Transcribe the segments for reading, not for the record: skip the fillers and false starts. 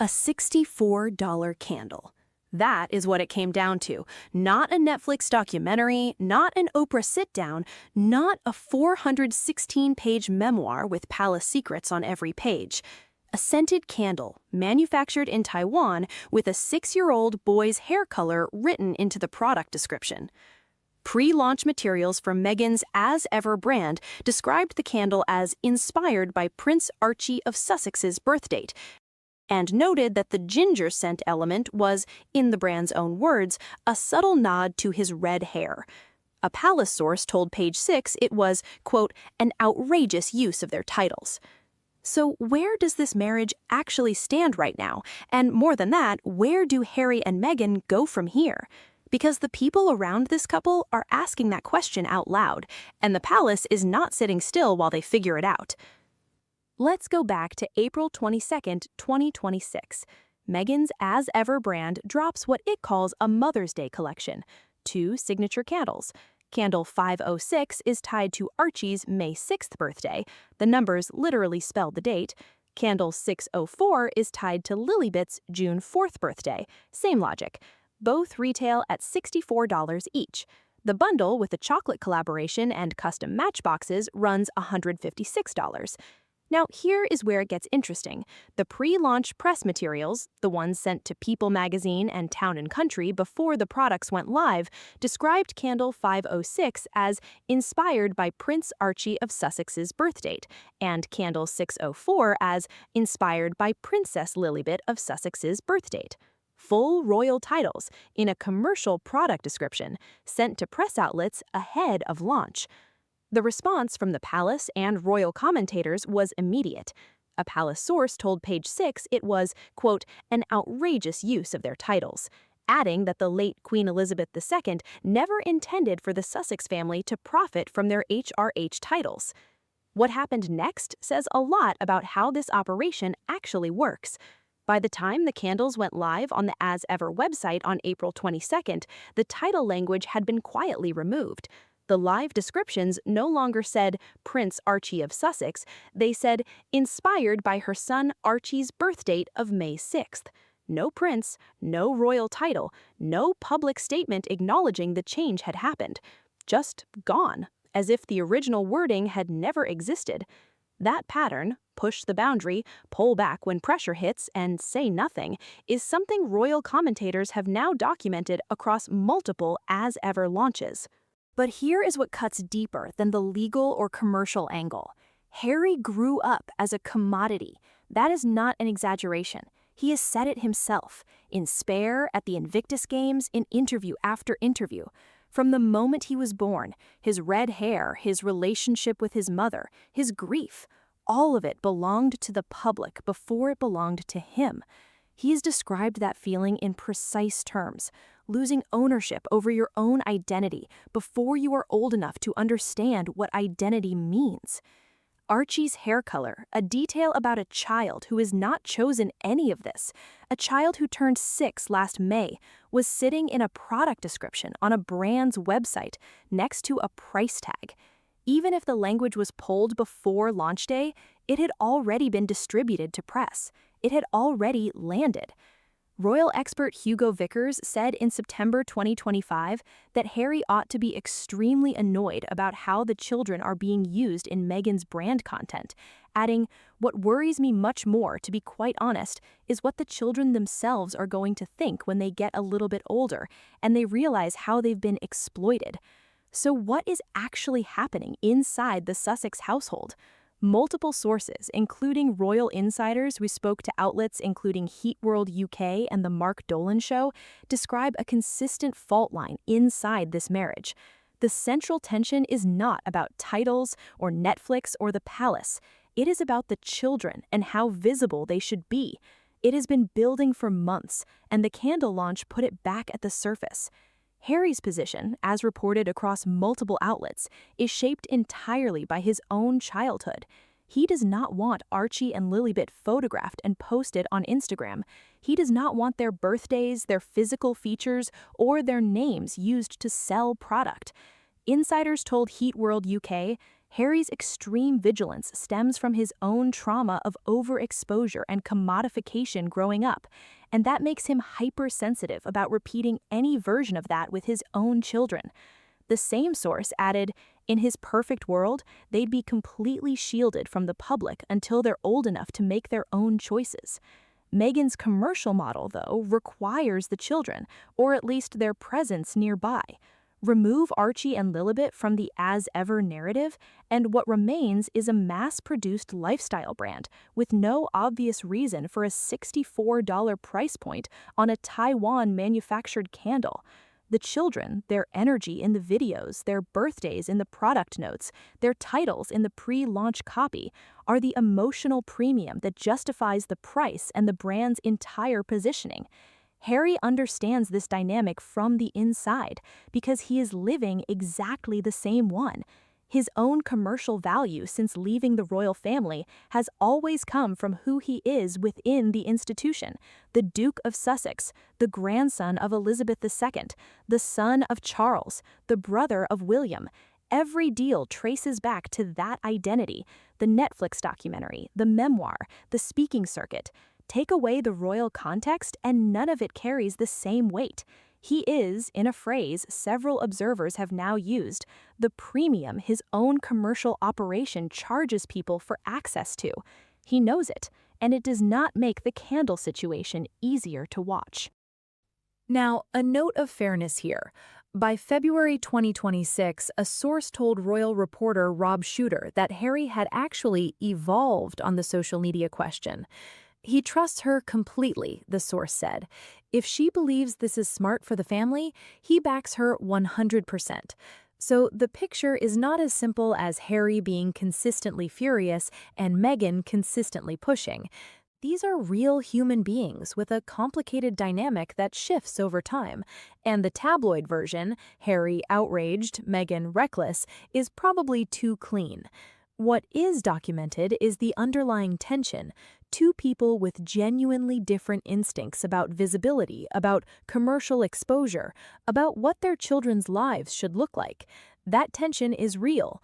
A $64 candle. That is what it came down to. Not a Netflix documentary, not an Oprah sit-down, not a 416-page memoir with palace secrets on every page. A scented candle, manufactured in Taiwan with a 6-year-old boy's hair color written into the product description. Pre-launch materials from Meghan's As Ever brand described the candle as inspired by Prince Archie of Sussex's birthdate, and noted that the ginger scent element was, in the brand's own words, a subtle nod to his red hair. A palace source told Page Six it was, quote, an outrageous use of their titles. So where does this marriage actually stand right now? And more than that, where do Harry and Meghan go from here? Because the people around this couple are asking that question out loud, and the palace is not sitting still while they figure it out. Let's go back to April 22, 2026. Meghan's As Ever brand drops what it calls a Mother's Day collection, 2 signature candles. Candle 506 is tied to Archie's May 6th birthday. The numbers literally spell the date. Candle 604 is tied to Lilibet's June 4th birthday. Same logic. Both retail at $64 each. The bundle with the chocolate collaboration and custom matchboxes runs $156. Now, here is where it gets interesting. The pre-launch press materials, the ones sent to People magazine and Town & Country before the products went live, described Candle 506 as inspired by Prince Archie of Sussex's birthdate, and Candle 604 as inspired by Princess Lilibet of Sussex's birthdate. Full royal titles in a commercial product description sent to press outlets ahead of launch. The response from the palace and royal commentators was immediate. A palace source told Page Six it was, quote, an outrageous use of their titles, adding that the late Queen Elizabeth II never intended for the Sussex family to profit from their HRH titles. What happened next says a lot about how this operation actually works. By the time the candles went live on the As Ever website on April 22nd, the title language had been quietly removed. The live descriptions no longer said Prince Archie of Sussex, they said inspired by her son Archie's birthdate of May 6th. No prince, no royal title, no public statement acknowledging the change had happened. Just gone, as if the original wording had never existed. That pattern, push the boundary, pull back when pressure hits, and say nothing, is something royal commentators have now documented across multiple As Ever launches. But here is what cuts deeper than the legal or commercial angle. Harry grew up as a commodity. That is not an exaggeration. He has said it himself, in Spare, at the Invictus Games, in interview after interview. From the moment he was born, his red hair, his relationship with his mother, his grief, all of it belonged to the public before it belonged to him. He has described that feeling in precise terms, losing ownership over your own identity before you are old enough to understand what identity means. Archie's hair color, a detail about a child who has not chosen any of this, a child who turned 6 last May, was sitting in a product description on a brand's website next to a price tag. Even if the language was pulled before launch day, it had already been distributed to press. It had already landed. Royal expert Hugo Vickers said in September 2025 that Harry ought to be extremely annoyed about how the children are being used in Meghan's brand content, adding, "What worries me much more, to be quite honest, is what the children themselves are going to think when they get a little bit older and they realize how they've been exploited." So what is actually happening inside the Sussex household? Multiple sources, including royal insiders who spoke to outlets including Heat World UK and The Mark Dolan Show, describe a consistent fault line inside this marriage. The central tension is not about titles or Netflix or the palace. It is about the children and how visible they should be. It has been building for months, and the candle launch put it back at the surface. Harry's position, as reported across multiple outlets, is shaped entirely by his own childhood. He does not want Archie and Lilibet photographed and posted on Instagram. He does not want their birthdays, their physical features, or their names used to sell product. Insiders told Heat World UK, Harry's extreme vigilance stems from his own trauma of overexposure and commodification growing up, and that makes him hypersensitive about repeating any version of that with his own children. The same source added, in his perfect world, they'd be completely shielded from the public until they're old enough to make their own choices. Meghan's commercial model, though, requires the children, or at least their presence nearby. Remove Archie and Lilibet from the as-ever narrative, and what remains is a mass-produced lifestyle brand with no obvious reason for a $64 price point on a Taiwan-manufactured candle. The children, their energy in the videos, their birthdays in the product notes, their titles in the pre-launch copy, are the emotional premium that justifies the price and the brand's entire positioning. Harry understands this dynamic from the inside because he is living exactly the same one. His own commercial value since leaving the royal family has always come from who he is within the institution: the Duke of Sussex, the grandson of Elizabeth II, the son of Charles, the brother of William. Every deal traces back to that identity: the Netflix documentary, the memoir, the speaking circuit. Take away the royal context and none of it carries the same weight. He is, in a phrase several observers have now used, the premium his own commercial operation charges people for access to. He knows it, and it does not make the candle situation easier to watch. Now, a note of fairness here. By February 2026, a source told royal reporter Rob Shooter that Harry had actually evolved on the social media question. He trusts her completely, the source said. If she believes this is smart for the family, he backs her 100%. So the picture is not as simple as Harry being consistently furious and Meghan consistently pushing. These are real human beings with a complicated dynamic that shifts over time, and the tabloid version, Harry outraged, Meghan reckless, is probably too clean. What is documented is the underlying tension: two people with genuinely different instincts about visibility, about commercial exposure, about what their children's lives should look like. That tension is real.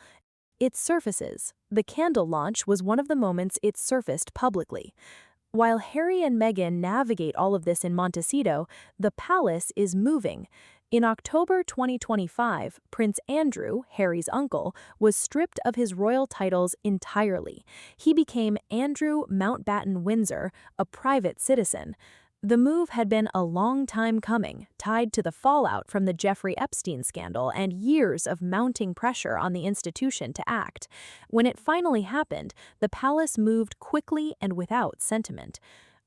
It surfaces. The candle launch was one of the moments it surfaced publicly. While Harry and Meghan navigate all of this in Montecito, the palace is moving. In October 2025, Prince Andrew, Harry's uncle, was stripped of his royal titles entirely. He became Andrew Mountbatten-Windsor, a private citizen. The move had been a long time coming, tied to the fallout from the Jeffrey Epstein scandal and years of mounting pressure on the institution to act. When it finally happened, the palace moved quickly and without sentiment.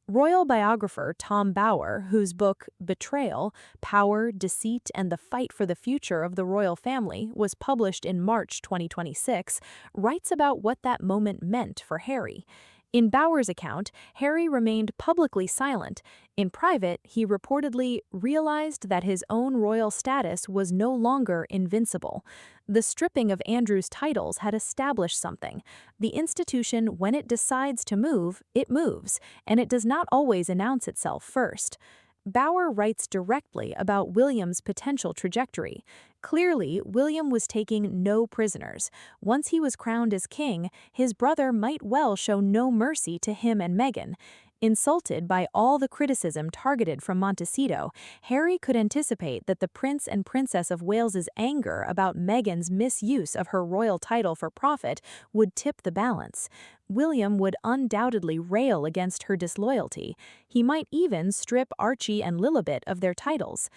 Royal biographer Tom Bower, whose book Betrayal, Power, Deceit, and the Fight for the Future of the Royal Family was published in March 2026, writes about what that moment meant for Harry. In Bower's account, Harry remained publicly silent. In private, he reportedly realized that his own royal status was no longer invincible. The stripping of Andrew's titles had established something. The institution, when it decides to move, it moves, and it does not always announce itself first. Bower writes directly about William's potential trajectory. Clearly, William was taking no prisoners. Once he was crowned as king, his brother might well show no mercy to him and Meghan. Insulted by all the criticism targeted from Montecito, Harry could anticipate that the Prince and Princess of Wales's anger about Meghan's misuse of her royal title for profit would tip the balance. William would undoubtedly rail against her disloyalty. He might even strip Archie and Lilibet of their titles.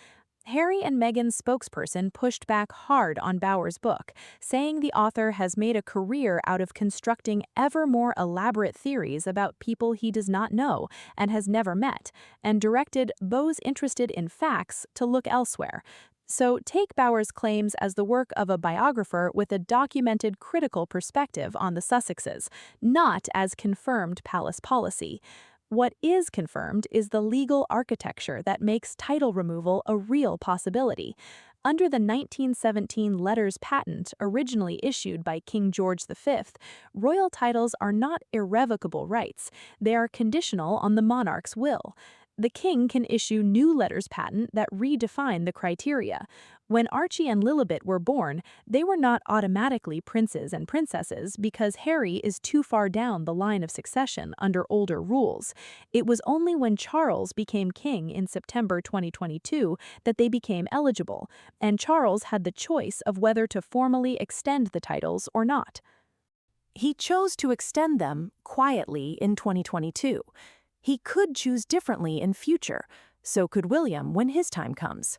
Harry and Meghan's spokesperson pushed back hard on Bower's book, saying the author has made a career out of constructing ever more elaborate theories about people he does not know and has never met, and directed those interested in facts to look elsewhere. So take Bower's claims as the work of a biographer with a documented critical perspective on the Sussexes, not as confirmed palace policy. What is confirmed is the legal architecture that makes title removal a real possibility. Under the 1917 letters patent originally issued by King George V, royal titles are not irrevocable rights. They are conditional on the monarch's will. The king can issue new letters patent that redefine the criteria. When Archie and Lilibet were born, they were not automatically princes and princesses because Harry is too far down the line of succession under older rules. It was only when Charles became king in September 2022 that they became eligible, and Charles had the choice of whether to formally extend the titles or not. He chose to extend them quietly in 2022. He could choose differently in future, so could William when his time comes.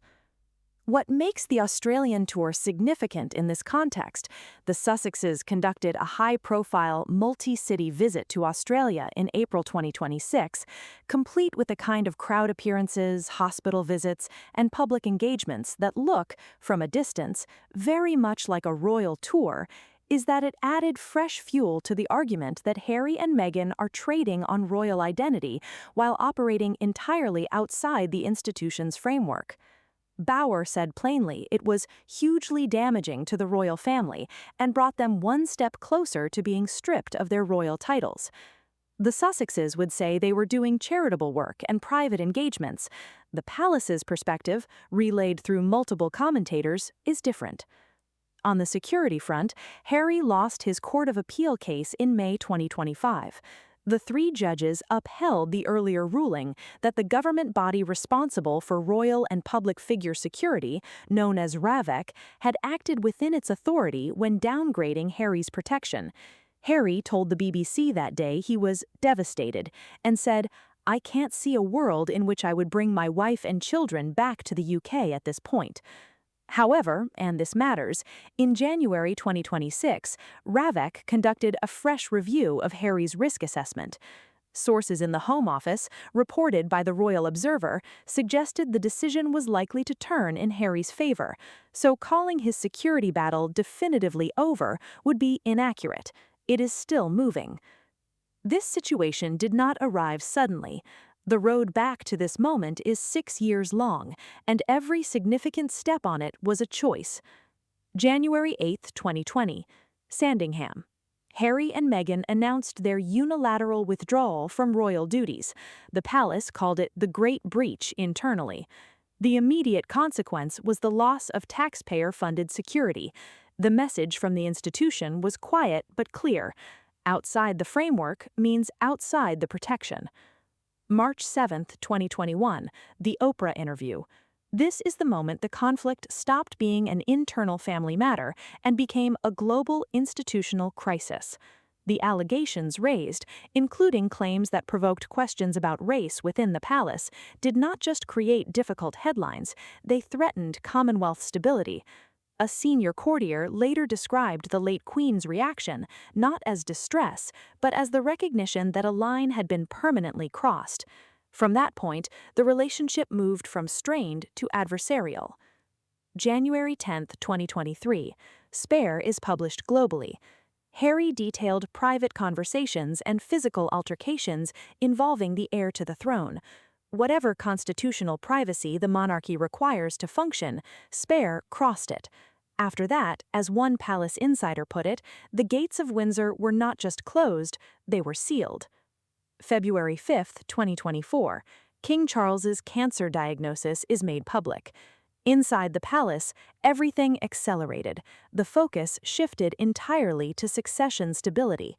What makes the Australian tour significant in this context, the Sussexes conducted a high-profile, multi-city visit to Australia in April 2026, complete with a kind of crowd appearances, hospital visits, and public engagements that look, from a distance, very much like a royal tour, is that it added fresh fuel to the argument that Harry and Meghan are trading on royal identity while operating entirely outside the institution's framework. Bauer said plainly it was hugely damaging to the royal family and brought them one step closer to being stripped of their royal titles. The Sussexes would say they were doing charitable work and private engagements. The palace's perspective, relayed through multiple commentators, is different. On the security front, Harry lost his Court of Appeal case in May 2025. The three judges upheld the earlier ruling that the government body responsible for royal and public figure security, known as RAVEC, had acted within its authority when downgrading Harry's protection. Harry told the BBC that day he was devastated and said, "I can't see a world in which I would bring my wife and children back to the UK at this point." However, and this matters, in January 2026, RAVEC conducted a fresh review of Harry's risk assessment. Sources in the Home Office, reported by the Royal Observer, suggested the decision was likely to turn in Harry's favor, so calling his security battle definitively over would be inaccurate. It is still moving. This situation did not arrive suddenly. The road back to this moment is 6 years long, and every significant step on it was a choice. January 8, 2020, Sandringham. Harry and Meghan announced their unilateral withdrawal from royal duties. The palace called it the Great Breach internally. The immediate consequence was the loss of taxpayer-funded security. The message from the institution was quiet but clear. Outside the framework means outside the protection. March 7, 2021, the Oprah interview. This is the moment the conflict stopped being an internal family matter and became a global institutional crisis. The allegations raised, including claims that provoked questions about race within the palace, did not just create difficult headlines, they threatened Commonwealth stability. A senior courtier later described the late Queen's reaction not as distress, but as the recognition that a line had been permanently crossed. From that point, the relationship moved from strained to adversarial. January 10, 2023, Spare is published globally. Harry detailed private conversations and physical altercations involving the heir to the throne. Whatever constitutional privacy the monarchy requires to function, Spare crossed it. After that, as one palace insider put it, the gates of Windsor were not just closed, they were sealed. February 5, 2024, King Charles's cancer diagnosis is made public. Inside the palace, everything accelerated. The focus shifted entirely to succession stability.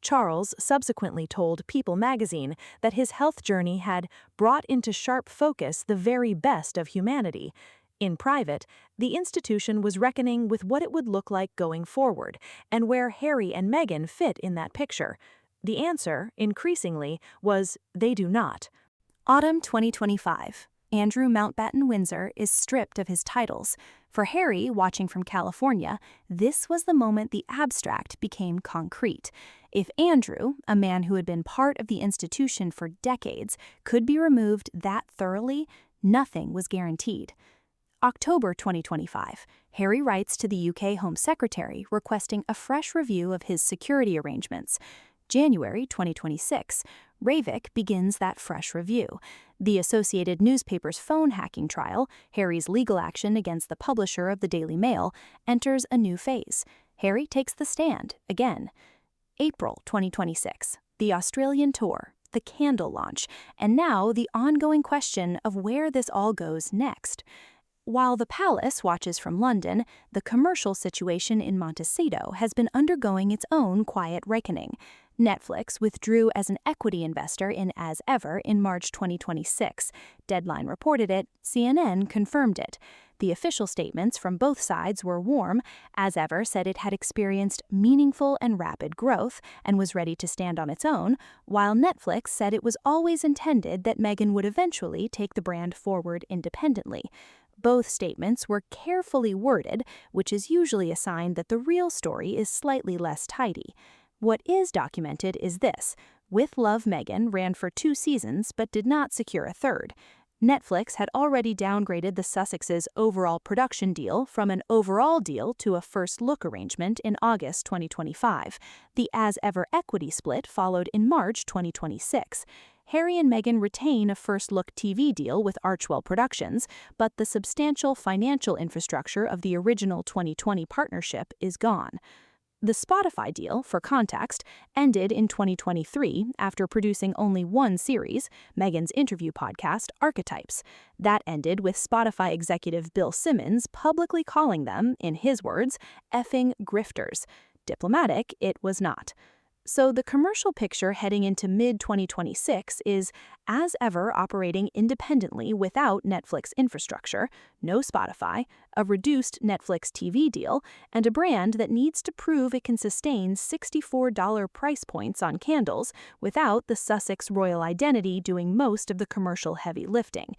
Charles subsequently told People magazine that his health journey had brought into sharp focus the very best of humanity. In private, the institution was reckoning with what it would look like going forward, and where Harry and Meghan fit in that picture. The answer, increasingly, was they do not. Autumn 2025. Andrew Mountbatten-Windsor is stripped of his titles. For Harry, watching from California, this was the moment the abstract became concrete. If Andrew, a man who had been part of the institution for decades, could be removed that thoroughly, nothing was guaranteed. October 2025, Harry writes to the UK Home Secretary requesting a fresh review of his security arrangements. January 2026, RAVEC begins that fresh review. The Associated Newspaper's phone hacking trial, Harry's legal action against the publisher of the Daily Mail, enters a new phase. Harry takes the stand, again. April 2026, the Australian tour. the candle launch, and now the ongoing question of where this all goes next. While the palace watches from London, the commercial situation in Montecito has been undergoing its own quiet reckoning. Netflix withdrew as an equity investor in As Ever in March 2026. Deadline reported it, CNN confirmed it. The official statements from both sides were warm. As Ever said it had experienced meaningful and rapid growth and was ready to stand on its own, while Netflix said it was always intended that Meghan would eventually take the brand forward independently. Both statements were carefully worded, which is usually a sign that the real story is slightly less tidy. What is documented is this: With Love, Meghan ran for 2 seasons but did not secure a third. Netflix had already downgraded the Sussexes' overall production deal from an overall deal to a first-look arrangement in August 2025. The As Ever equity split followed in March 2026. Harry and Meghan retain a first-look TV deal with Archwell Productions, but the substantial financial infrastructure of the original 2020 partnership is gone. The Spotify deal, for context, ended in 2023 after producing only one series, Meghan's interview podcast, Archetypes. That ended with Spotify executive Bill Simmons publicly calling them, in his words, effing grifters. Diplomatic, it was not. So the commercial picture heading into mid-2026 is As Ever operating independently without Netflix infrastructure, no Spotify, a reduced Netflix TV deal, and a brand that needs to prove it can sustain $64 price points on candles without the Sussex royal identity doing most of the commercial heavy lifting.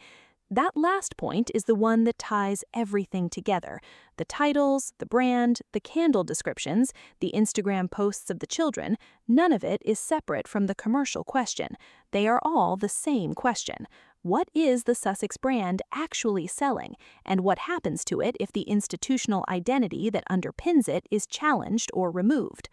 That last point is the one that ties everything together. The titles, the brand, the candle descriptions, the Instagram posts of the children, none of it is separate from the commercial question. They are all the same question. What is the Sussex brand actually selling, and what happens to it if the institutional identity that underpins it is challenged or removed?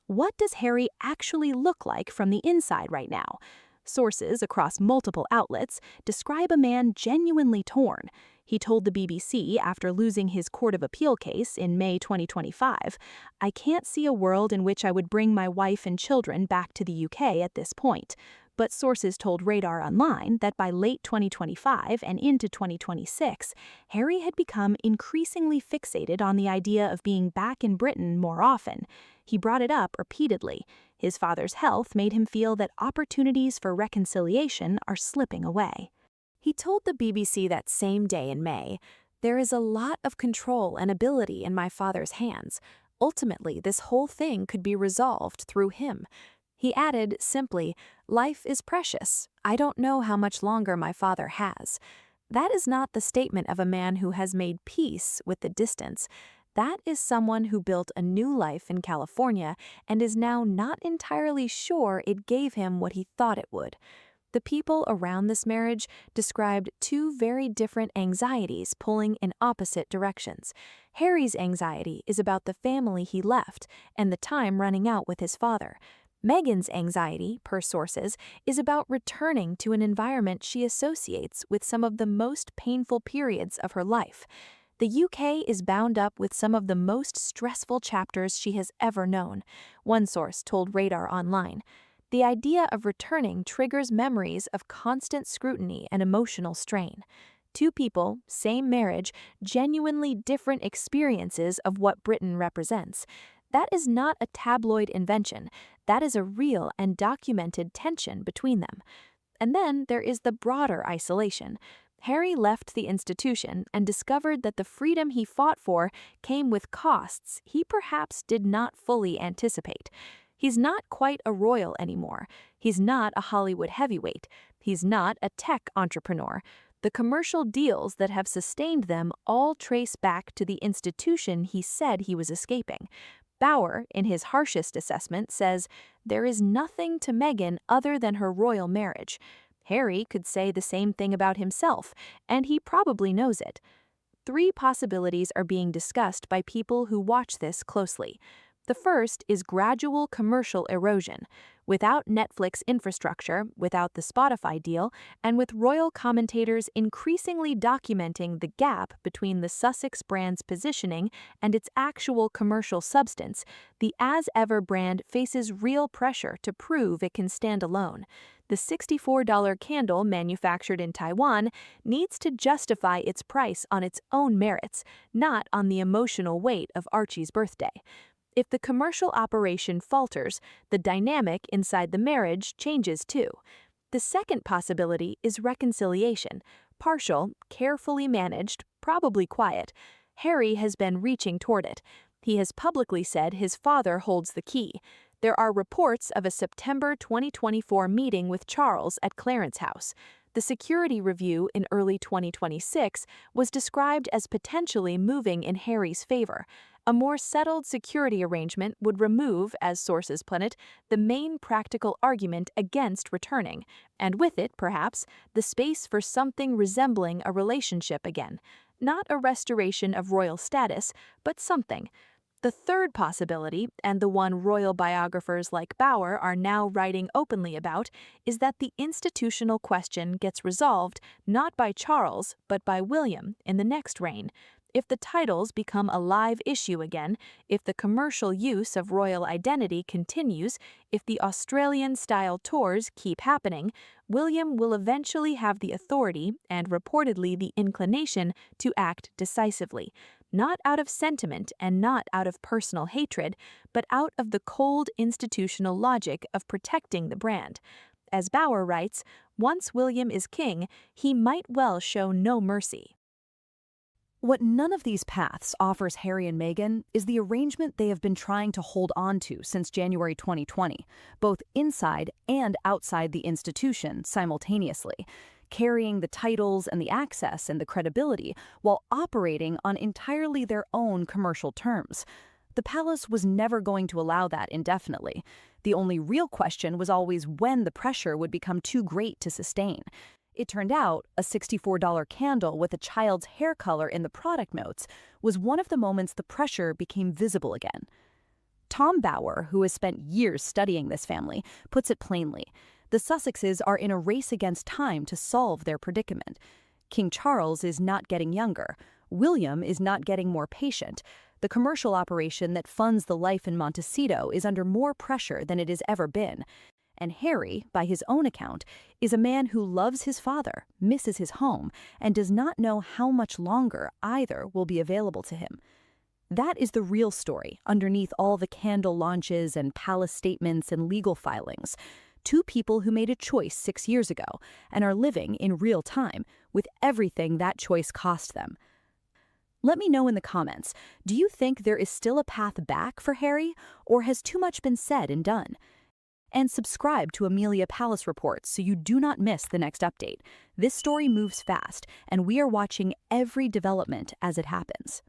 What does Harry actually look like from the inside right now? Sources across multiple outlets describe a man genuinely torn. He told the BBC after losing his Court of Appeal case in May 2025, "I can't see a world in which I would bring my wife and children back to the UK at this point." But sources told Radar Online that by late 2025 and into 2026, Harry had become increasingly fixated on the idea of being back in Britain more often. He brought it up repeatedly. His father's health made him feel that opportunities for reconciliation are slipping away. He told the BBC that same day in May, "There is a lot of control and ability in my father's hands. Ultimately, this whole thing could be resolved through him." He added simply, "Life is precious. I don't know how much longer my father has." That is not the statement of a man who has made peace with the distance. That is someone who built a new life in California and is now not entirely sure it gave him what he thought it would. The people around this marriage described 2 very different anxieties pulling in opposite directions. Harry's anxiety is about the family he left and the time running out with his father. Meghan's anxiety, per sources, is about returning to an environment she associates with some of the most painful periods of her life. The UK is bound up with some of the most stressful chapters she has ever known, one source told Radar Online. The idea of returning triggers memories of constant scrutiny and emotional strain. 2 people, same marriage, genuinely different experiences of what Britain represents. That is not a tabloid invention. That is a real and documented tension between them. And then there is the broader isolation. Harry left the institution and discovered that the freedom he fought for came with costs he perhaps did not fully anticipate. He's not quite a royal anymore. He's not a Hollywood heavyweight. He's not a tech entrepreneur. The commercial deals that have sustained them all trace back to the institution he said he was escaping. Bauer, in his harshest assessment, says, "There is nothing to Meghan other than her royal marriage." Harry could say the same thing about himself, and he probably knows it. 3 possibilities are being discussed by people who watch this closely. The first is gradual commercial erosion. Without Netflix infrastructure, without the Spotify deal, and with royal commentators increasingly documenting the gap between the Sussex brand's positioning and its actual commercial substance, the As Ever brand faces real pressure to prove it can stand alone. The $64 candle manufactured in Taiwan needs to justify its price on its own merits, not on the emotional weight of Archie's birthday. If the commercial operation falters, the dynamic inside the marriage changes too. The second possibility is reconciliation, partial, carefully managed, probably quiet. Harry has been reaching toward it. He has publicly said his father holds the key. There are reports of a September 2024 meeting with Charles at Clarence House. The security review in early 2026 was described as potentially moving in Harry's favor. A more settled security arrangement would remove, as sources put it, the main practical argument against returning, and with it, perhaps, the space for something resembling a relationship again. Not a restoration of royal status, but something. The third possibility, and the one royal biographers like Bauer are now writing openly about, is that the institutional question gets resolved not by Charles, but by William in the next reign. If the titles become a live issue again, if the commercial use of royal identity continues, if the Australian-style tours keep happening, William will eventually have the authority and reportedly the inclination to act decisively, not out of sentiment and not out of personal hatred, but out of the cold institutional logic of protecting the brand. As Bauer writes, once William is king, he might well show no mercy. What none of these paths offers Harry and Meghan is the arrangement they have been trying to hold on to since January 2020, both inside and outside the institution simultaneously, carrying the titles and the access and the credibility while operating on entirely their own commercial terms. The palace was never going to allow that indefinitely. The only real question was always when the pressure would become too great to sustain. It turned out a $64 candle with a child's hair color in the product notes was one of the moments the pressure became visible again. Tom Bauer, who has spent years studying this family, puts it plainly. The Sussexes are in a race against time to solve their predicament. King Charles is not getting younger. William is not getting more patient. The commercial operation that funds the life in Montecito is under more pressure than it has ever been. And Harry, by his own account, is a man who loves his father, misses his home, and does not know how much longer either will be available to him. That is the real story underneath all the candle launches and palace statements and legal filings. Two people who made a choice 6 years ago and are living in real time with everything that choice cost them. Let me know in the comments, do you think there is still a path back for Harry, or has too much been said and done? And subscribe to Amelia Palace Reports so you do not miss the next update. This story moves fast, and we are watching every development as it happens.